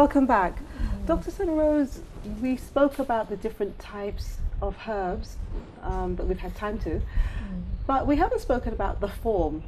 Welcome back. Dr. St. Rose, we spoke about the different types of herbs that we've had time to, but we haven't spoken about the form.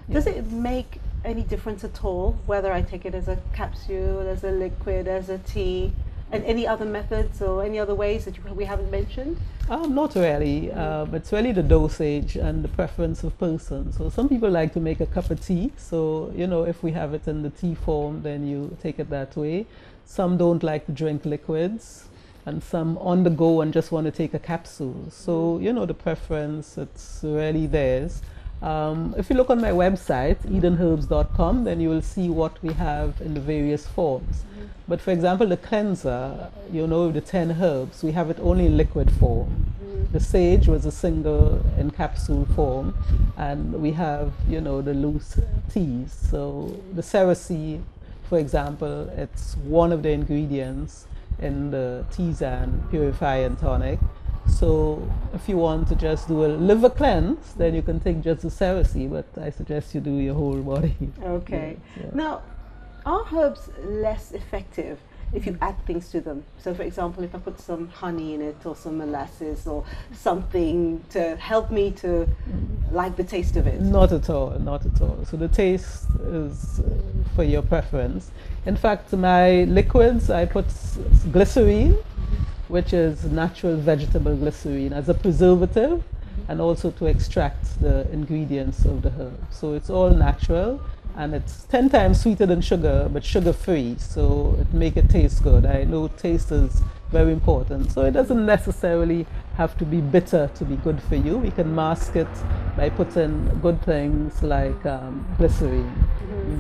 Does it make any difference at all whether I take it as a capsule, as a liquid, as a tea, and any other methods or any other ways that we haven't mentioned? Not really. It's really the dosage and the preference of persons. So some people like to make a cup of tea. So, you know, if we have it in the tea form, then you take it that way. Some don't like to drink liquids, and some on the go and just want to take a capsule. So, you know, the preference, it's really theirs. If you look on my website, edenherbs.com, then you will see what we have in the various forms. But for example, the cleanser, you know, the 10 herbs, we have it only in liquid form. The sage was a single in capsule form, and we have, you know, the loose teas. So the cerasee, for example, it's one of the ingredients in the tisane purify and tonic. So if you want to just do a liver cleanse, then you can take just the cerasee, but I suggest you do your whole body. Okay. Yes. Now, are herbs less effective if you add things to them? So for example, if I put some honey in it or some molasses or something to help me to like the taste of it? Not at all, not at all. So the taste is for your preference. In fact, my liquids, I put glycerine, which is natural vegetable glycerine, as a preservative and also to extract the ingredients of the herb. So it's all natural, and it's 10 times sweeter than sugar, but sugar-free, so it makes it taste good. I know taste is very important, so it doesn't necessarily have to be bitter to be good for you. We can mask it by putting good things like glycerine.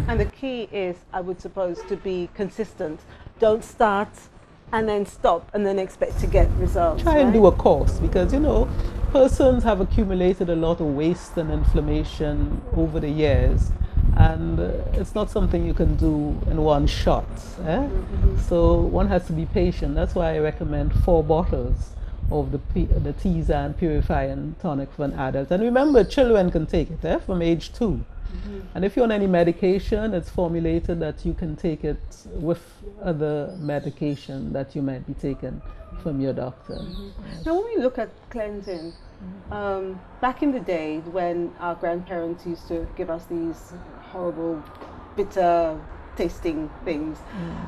And the key is, I would suppose, to be consistent. Don't start and then stop and then expect to get results. Try and do a course, because, you know, persons have accumulated a lot of waste and inflammation over the years, and it's not something you can do in one shot. So one has to be patient. That's why I recommend 4 bottles of the tisane purify and tonic for an adult. And remember, children can take it from age 2. And if you're on any medication, it's formulated that you can take it with other medication that you might be taking from your doctor. Now, when we look at cleansing, back in the day when our grandparents used to give us these horrible, bitter tasting things,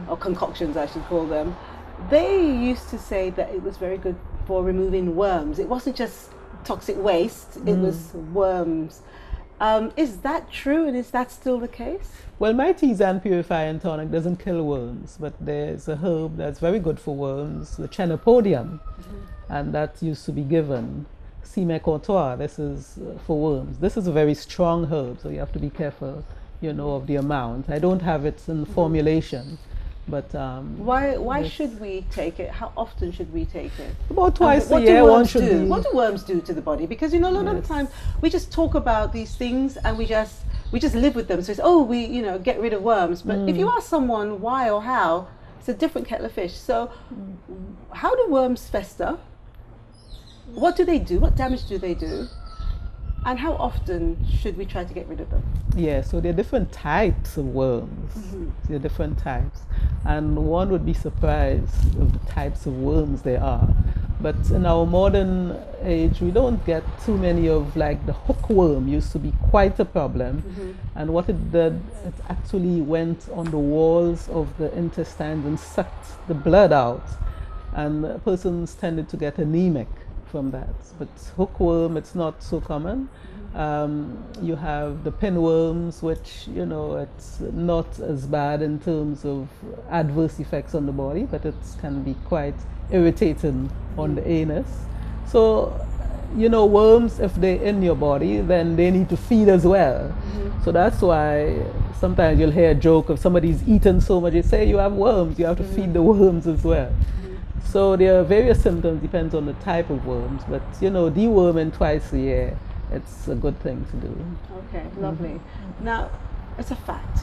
or concoctions I should call them, they used to say that it was very good for removing worms. It wasn't just toxic waste, it was worms. Is that true, and is that still the case? Well, my tisane purify and tonic doesn't kill worms, but there's a herb that's very good for worms, the chenopodium, and that used to be given. Cyme courtois, this is for worms. This is a very strong herb, so you have to be careful, you know, of the amount. I don't have it in formulation, but why should we take it? How often should we take it? About twice a year. One should be. What do worms do to the body? Because, you know, a lot of the time we just talk about these things and we just live with them. So it's, oh, we, you know, get rid of worms. But if you ask someone why or how, it's a different kettle of fish. So how do worms fester? What do they do? What damage do they do? And how often should we try to get rid of them? Yeah, so there are different types of worms. There are different types. And one would be surprised of the types of worms there are. But in our modern age, we don't get too many of, like, the hookworm used to be quite a problem. And what it did, it actually went on the walls of the intestines and sucked the blood out. And persons tended to get anemic from that. But hookworm, it's not so common. You have the pinworms, which, you know, it's not as bad in terms of adverse effects on the body, but it can be quite irritating on the anus. So, you know, worms, if they're in your body, then they need to feed as well. So that's why sometimes you'll hear a joke of somebody's eaten so much, they say you have worms, you have to feed the worms as well. So there are various symptoms, depends on the type of worms, but, you know, deworming twice a year, it's a good thing to do. Okay, lovely. Now, it's a fact.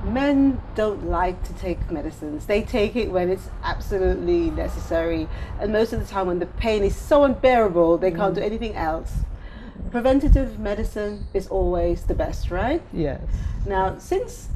Men don't like to take medicines. They take it when it's absolutely necessary. And most of the time when the pain is so unbearable, they can't do anything else. Preventative medicine is always the best, right? Yes. Now, since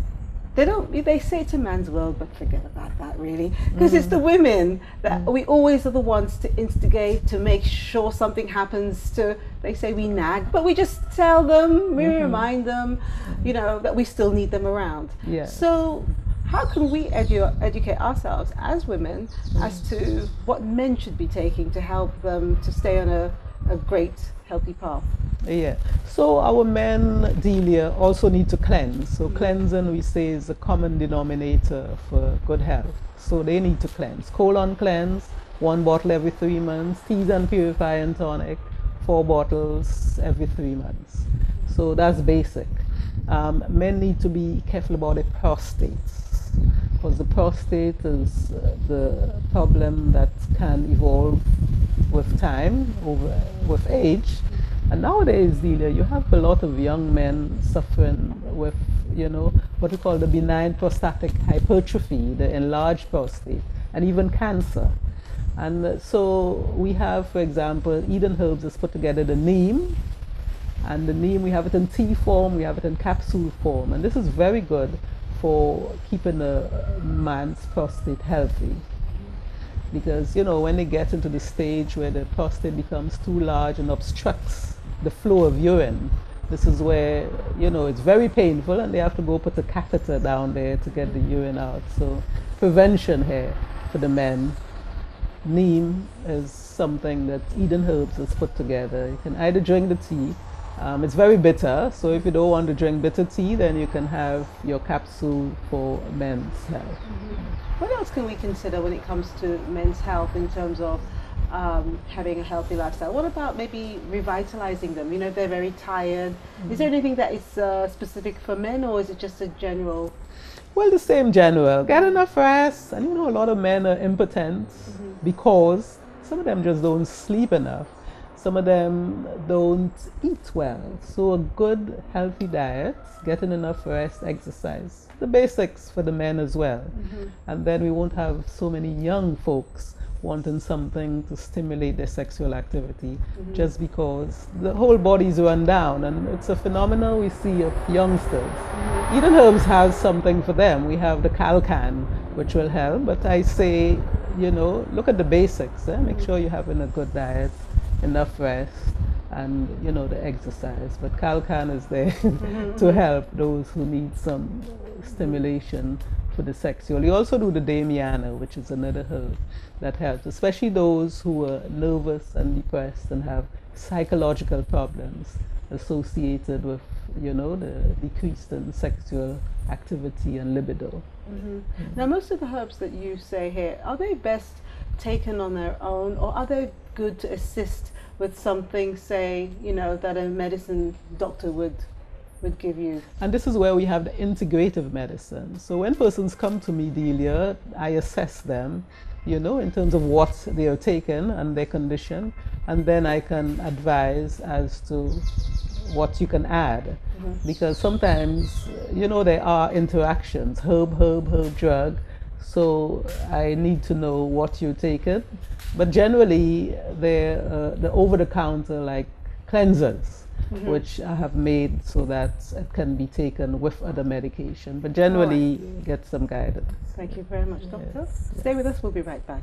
they say it's a man's world, but forget about that really, because it's the women that we always are the ones to instigate, to make sure something happens. They say we nag, but we just tell them, we remind them, that we still need them around. Yeah. So how can we educate ourselves as women as to what men should be taking to help them to stay on a great healthy path? Yeah. So our men, Delia, also need to cleanse. So cleansing, we say, is a common denominator for good health. So they need to cleanse. Colon cleanse, 1 bottle every 3 months. Teas and purifying tonic, 4 bottles every 3 months. So that's basic. Men need to be careful about their prostates, because the prostate is the problem that can evolve with time, with age. And nowadays, Delia, you have a lot of young men suffering with, what we call the benign prostatic hypertrophy, the enlarged prostate, and even cancer. And so we have, for example, Eden Herbs has put together the neem. And the neem, we have it in tea form, we have it in capsule form. And this is very good for keeping a man's prostate healthy. Because, when they get into the stage where the prostate becomes too large and obstructs the flow of urine, this is where, it's very painful and they have to go put a catheter down there to get the urine out. So prevention here for the men. Neem is something that Eden Herbs has put together. You can either drink the tea. It's very bitter, so if you don't want to drink bitter tea, then you can have your capsule for men's health. What else can we consider when it comes to men's health in terms of having a healthy lifestyle? What about maybe revitalizing them? If they're very tired. Is there anything that is specific for men, or is it just a general? Well, the same general. Get enough rest. And a lot of men are impotent because some of them just don't sleep enough. Some of them don't eat well. So a good, healthy diet, getting enough rest, exercise, the basics for the men as well. And then we won't have so many young folks wanting something to stimulate their sexual activity just because the whole body's run down. And it's a phenomenon we see of youngsters. Eden Herbs has something for them. We have the Calcan, which will help. But I say, look at the basics. Make sure you're having a good diet, enough rest, and the exercise. But Calcan is there to help those who need some stimulation for the sexual. You also do the Damiana, which is another herb that helps, especially those who are nervous and depressed and have psychological problems associated with the decrease in sexual activity and libido. Now, most of the herbs that you say here, are they best taken on their own, or are they good to assist with something, say, that a medicine doctor would give you? And this is where we have the integrative medicine. So when persons come to me, Delia, I assess them, in terms of what they are taking and their condition, and then I can advise as to what you can add. Because sometimes, there are interactions, herb, drug. So I need to know what you're taking. But generally, they're the over-the-counter like cleansers, which I have made so that it can be taken with other medication. But generally, get some guidance. Thank you very much, Doctor. Yes. Stay with us. We'll be right back.